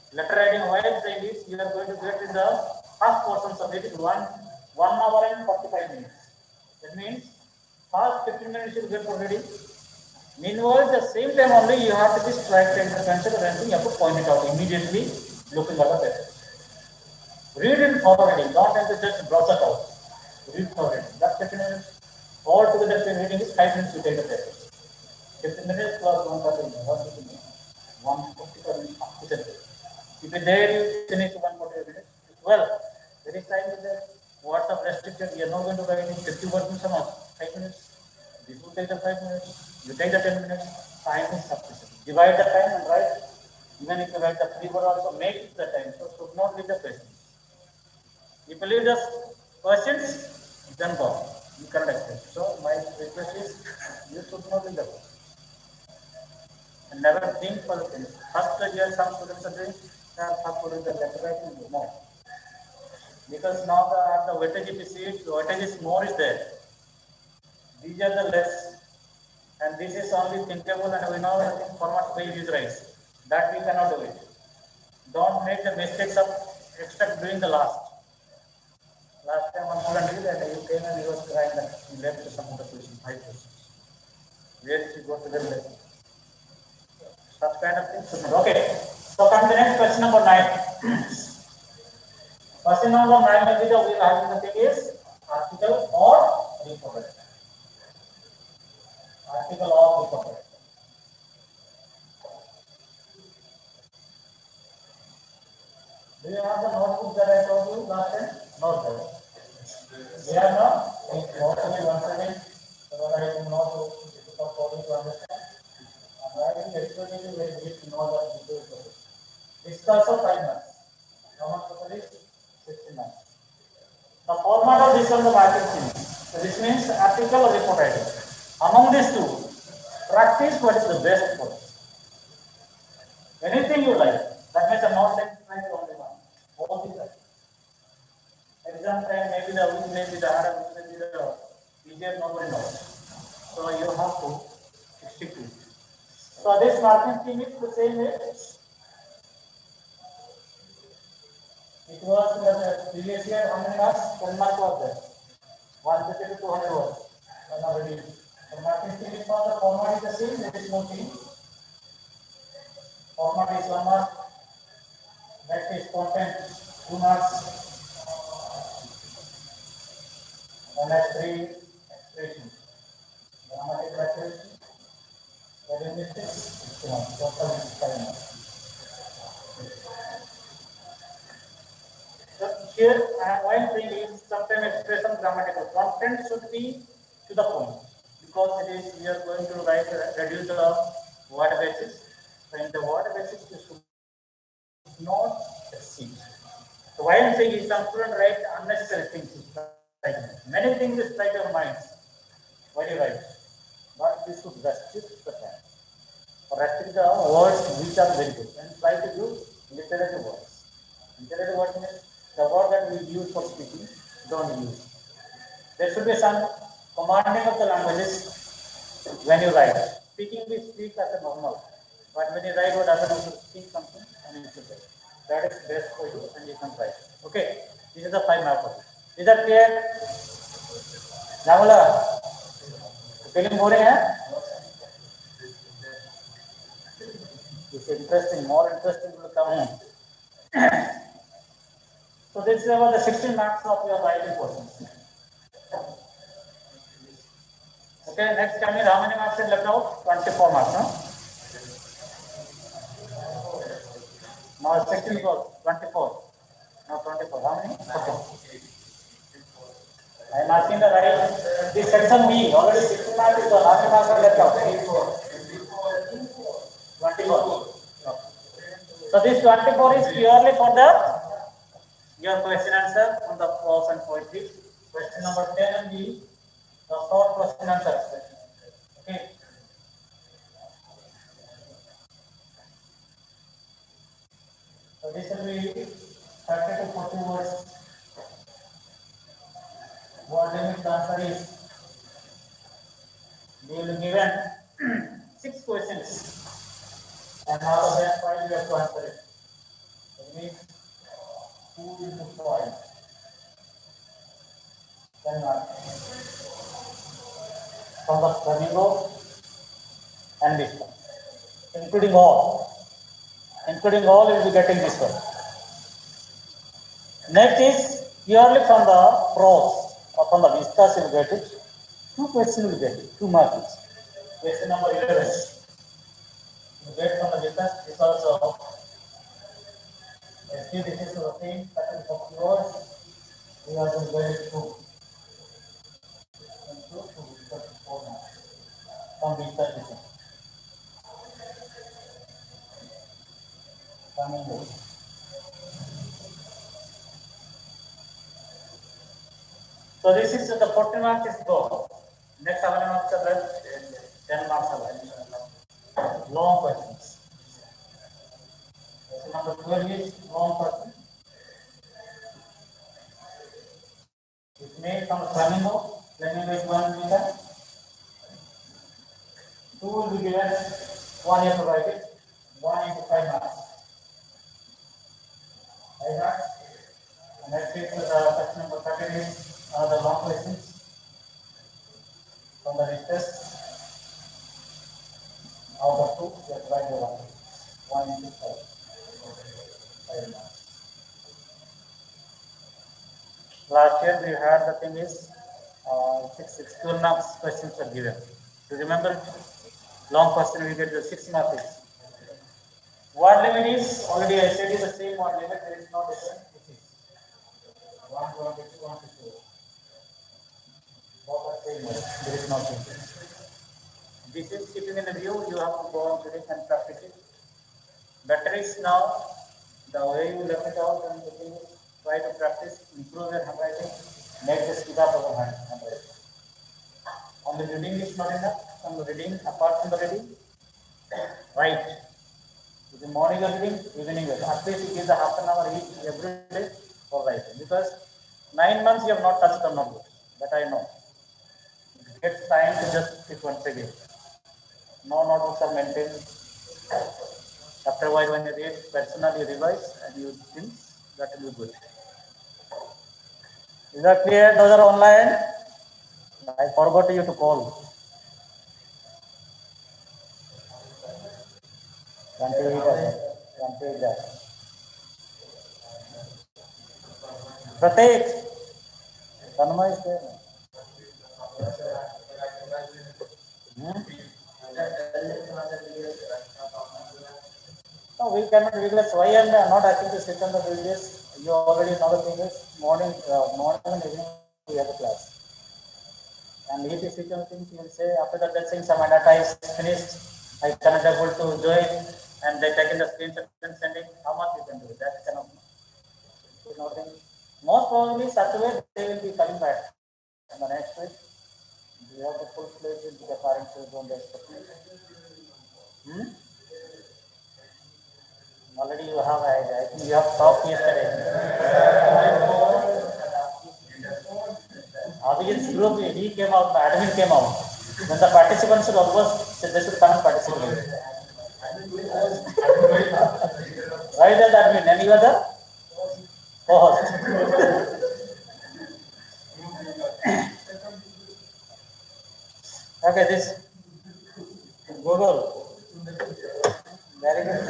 Letter writing, why I say this, you are going to get in the first portions of it in 1 hour and 45 minutes. That means first 15 minutes you will get for reading. Meanwhile, the same time only you have to be strike and consider anything, you have to point it out immediately looking at the paper. Read in thorough reading, don't have to just brush it out. Read thorough reading. That 15 minutes, all together reading is 5 minutes you take the paper. 15 minutes plus 130 minutes, 145 minutes. If you there you finish 140 minutes, well, there is time with the words of restricted, you are not going to write in 50 words in some 5 minutes. This will take the 5 minutes, you take the 10 minutes, time is sufficient. Divide the time and write, even if you write the 3 word also, make it the time, so should not leave the questions. If you leave the questions, then go, you cannot accept. So my request is, you should not leave the questions. And never think for the things. First year some students are doing, the letter writing more. Because now the weightage if you see it, the weightage is more is there. These are the less. And this is only thinkable and we know the format page is rise. That we cannot do it. Don't make the mistakes of except doing the last. Last time one student did and you came and he was trying that he left some of the questions, 5 questions. Where did you go to the left? Such kind of things. Okay. So come to the next question number 9. Question number 9 will be the having the thing is article or reproduction. Article or reproduction. Do you have the notebook that I told you last time? Not there. They are not. Hopefully once again, so that I will not so difficult for you to understand. And I will explain you very briefly know that this is this is also 5 marks. How much for this? 6 on the marking scheme. So this means article or report writing. Among these two, practice what is the best for you. Anything you like. That means I'm not saying try to only one. Both is right. Exam time maybe the week may be the harder, which may be the easier, nobody knows. So you have to stick to it. So this marking scheme is the same way. It was in the previous year, how many marks? 10 marks was there. 150 to 200 words. Already. The marking scheme is for the format is the same, there is no change. Format is 1 mark. Next is content, 2 marks. And next 3 expression. Grammatic accuracy, spelling mistakes, total is 5 marks. So here, one thing is sometimes expression grammatical content should be to the point because it is we are going to write reduce the word basis. So in the word basis, you should not exceed. So why I'm saying is some students write unnecessary things. Like many things is like your minds. Why you write? But this should restrict the time. Restrict the words which are very good and try to use literary words. Literary words means the word that we use for speaking, don't use. There should be some commanding of the languages when you write. Speaking, we speak as a normal. But when you write what happens, you speak something and you should write. That is best for you and you can write. Okay, this is the 5 marks. Is that clear? Jamula, feeling boring, eh? It's interesting, more interesting will come in. So this is about the 16 marks of your writing portion. Okay, next coming, how many marks is left out? 24 marks, no? Now 16 goes, 24. Now 24, how many? Okay. I am asking the right, this section B, already 16 marks is gone, how many marks are left out? 24. So this 24 is purely for the your question answer on the prose and poetry. Question number 10 and B, the short question answer. Okay. So this will be 30 to 40 words. Word limit answer is they will be given 6 questions and out of that 5 you have to answer it. That means 2 into 5. 10 marks. From the flamingo and this one. Including all. Including all, you will be getting this one. Next is purely from the prose or from the vistas you will get it. 2 questions you will get it, 2 marks. Question number 11. You get from the vistas, this also. Still, this is the same pattern of yours. We are going to get it 2. And 2 to 4 marks. From vistas. Coming. So this is the 40 marks is go. Next how many marks are left? 10 marks are left. Long questions. Question number 12 is long question. It's made from flamingo. Flamingo is 1 meter. 2 will be given. 1 you have to write it. 1 into 5 marks. 5 marks. And next is question number 13 is the long questions from the test. Out of 2, you have to write the 1 into 5. 5 marks. Last year we had the thing is 12 marks questions are given. Do you remember? Long question we get the 6 marks. Word limit is already I said is the same word limit, there is no difference. It is 122, 122. Both are same word, there is no change. This is keeping in the view, you have to go on to it and practice it. Better is now the way you left it out and the thing is try to practice, improve your handwriting. make the speed up of the hand. Only reading is not enough. Some reading, apart from the reading, write. In the morning you're reading, evening you're at least you give the half an hour each every day for writing. Because 9 months you have not touched the notebook. That I know. It gets time to just pick once again. No notebooks are maintained. After a while when you read, personally revise and you think that will be good. Is that clear? Those are online. I forgot you to call. Pratik, Tanma is there. No, we cannot realize why I am not asking to sit on the previous. You already know the thing is morning and evening we have a class. And if you sit on things, you will say after that saying some data is finished, I cannot able to join, and they taking the screenshot and sending. How much you can do? That cannot. Most probably Saturday they will be coming back. And the next week we have the full pledge into the parents who don't expect. Already you have, I think you have talked yesterday. Abhijit's group, he came out, the admin came out. Then the participants should almost, they should come and participate. Why does that mean? Any other co-host? Okay, this Google. Very good.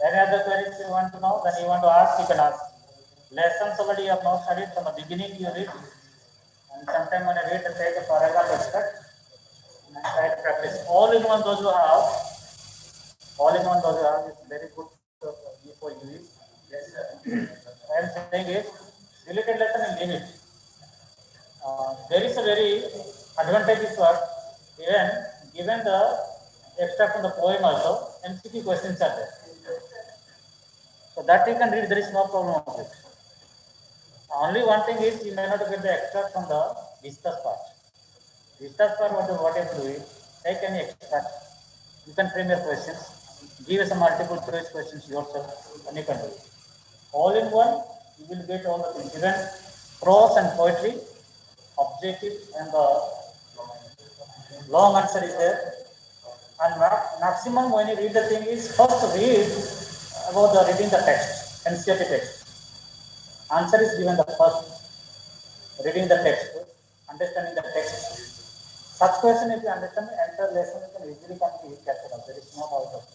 Any other queries you want to know? Then you want to ask, you can ask. Lessons already you have now studied from the beginning, you read. And sometime when I read, take a paragraph extract and try to practice. All in one, those who have, is very good for you. Yes, sir. I am saying it, related lesson in limit. There is a very advantageous word, even given the extract from the poem also, MCQ questions are there. So that you can read, there is no problem of it. Only one thing is you may not get the extract from the discuss part. Discuss part, what you do is take any extract. You can frame your questions, give some multiple choice questions yourself, and you can do it. All in one, you will get all the things. Even prose and poetry, objective and the long answer is there. And maximum when you read the thing is first read about the reading the text, NCERT text. Answer is given the first, reading the text, understanding the text. Such question if you understand the entire lesson, you can easily come to capture up. There is no doubt of it.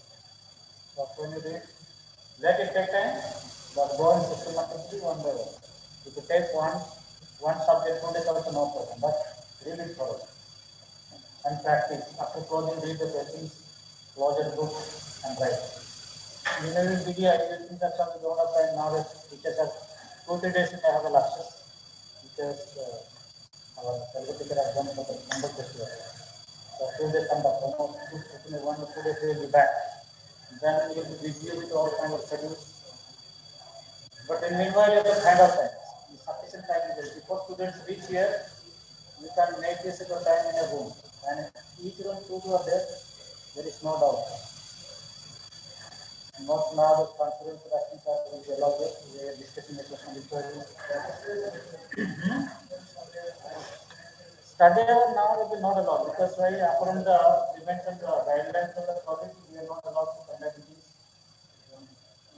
So when you read, let it take time, but go in systematically one by one. If you take one subject, 2 days also no problem, but read it thoroughly. And practice. After closing, read the questions, close your book, and write. In a video, I will think that some don't have time now. Teachers have 2-3 days they have a lecture. Teachers, our certificate have done for the number festival. So 2 days come back, almost 1 or 2 days they will be back. Then we will be busy with all kind of schedules. But in meanwhile, you have kind of time. Sufficient time is there. Before students reach here, you can make this your time in a room. And each room, 2 are there, there is no doubt. Not now the conference questions will be allowed. We are discussing the question before. Study hour now will be not allowed because why according the events and the guidelines of the college, we are not allowed to conduct meetings.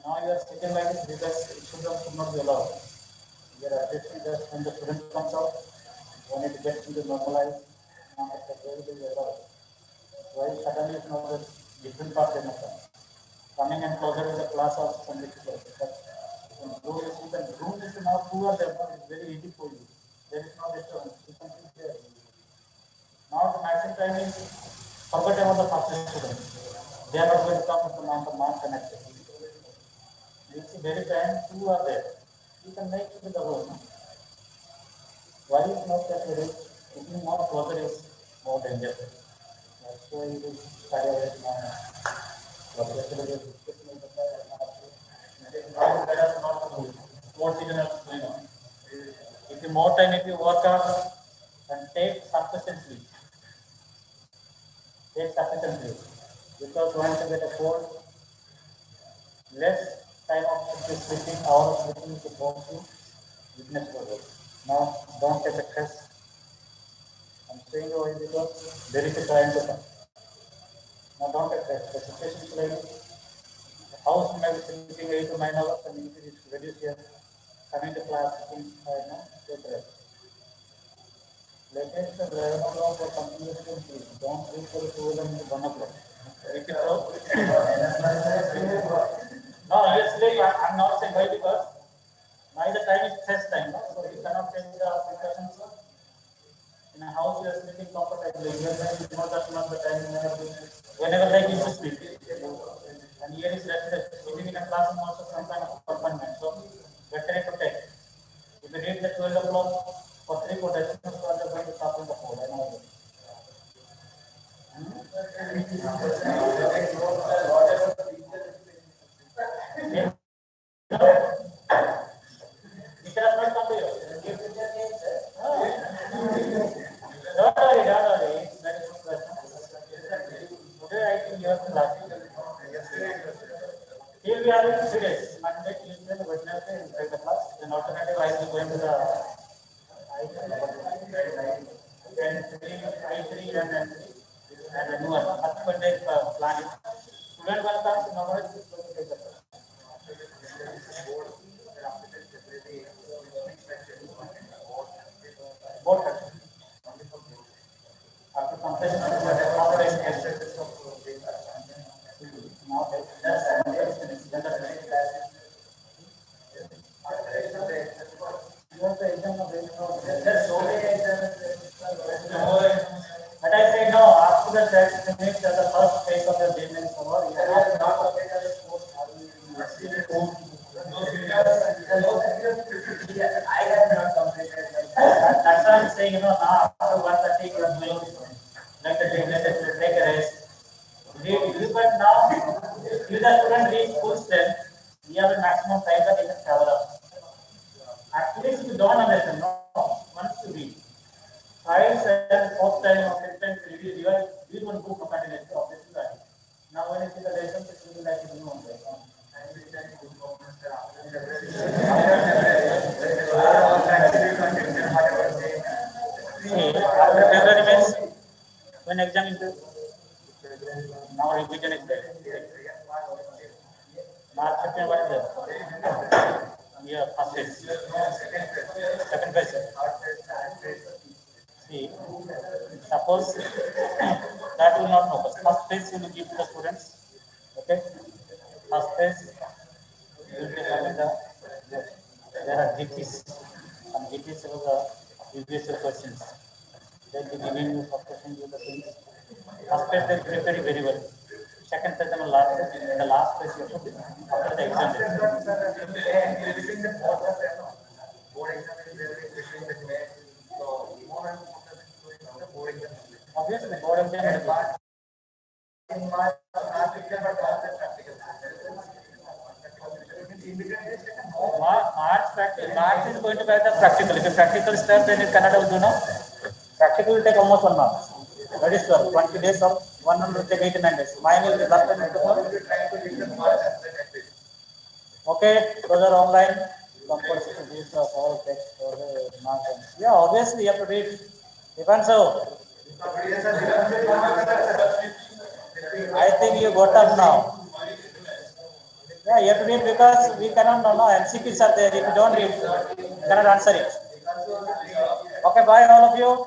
Now you are sitting like this because it should not be allowed. We are adjusting just when the student comes out, when it gets into normalized, now it will be allowed. Why suddenly it's not a different part in the coming and closer in the class of some difficult. You can do this now, 2 are there, it's very easy for you. There is no disturbance. You can sit there. Now the maximum time is forget about the first student. They are not going to come with the non-connected. You see, very time 2 are there. You can make it with the whole. Why is not that very? Looking more closer is more dangerous. That's why it is carried out. What yesterday was discussed in the sports season is going on. If you more time, if you work out and take sufficient sleep, because once you get a cold, less time of sleeping, hour of sleeping is supposed to witness for it. Now, don't take a stress. I'm saying why because there is a time to come. Now, don't take stress. The situation is like the house may be sleeping 8 to 9 hours and it is reduced here. Coming to class, sitting, take rest. Latest 11 o'clock or something you can sleep. Don't sleep for 12 and 1 o'clock. If it's so, no, you sleep. I'm not saying why because now the time is stress time, no? So you cannot take the precautions. In a house, you are sleeping comfortably. You are saying more than the time whenever like you should sleep. And here is that sitting in a classroom also some kind of confinement. So better to take. If you read the 12 o'clock for 3-4 days, you are going to stop in the food. I know that. Here we are in 3 days, Monday, Tuesday, Wednesday, inside the class. Then alternative I will go into the I3 and a new one. First one day plan. Student one comes, normally is going to take the class. Both after completion of the completion but I say no, after the test, the first phase of the game is over. You have not I have not completed. That's why I'm saying, now after 1:30, you are going let the take a rest. But now, if the student reach full strength, we have a maximum time that he can cover up. At least you don't understand, no, once you read. 5, 7, 4th time or 5th time, you one book continuously, obviously, right? Now, when you see the lessons, it will be like a new one. After February means when exam is now revision is there. March, September, what is there? Yeah, first phase. Second phase. See, suppose that will not focus. First phase you will give to the students. Okay? First phase you will be having there are GPs. Some GPs are the previous questions. They will be giving you some questions with the things. First phase they prepare very well. Second phase and last phase. In the last phase you have to after the exam. Obviously, board exam. March is going to be the practical. If the practical starts, then in Canada will do no. Practical will take almost 1 month. That is sure. 20 days of 100 will take 89 days. Mine will be last time. Okay, those are online. These are all text or yeah, obviously you have to read. Depends how. I think you got up now. Yeah, you have to read because we cannot know. MCQs are there. If you don't read, you cannot answer it. Okay, bye all of you.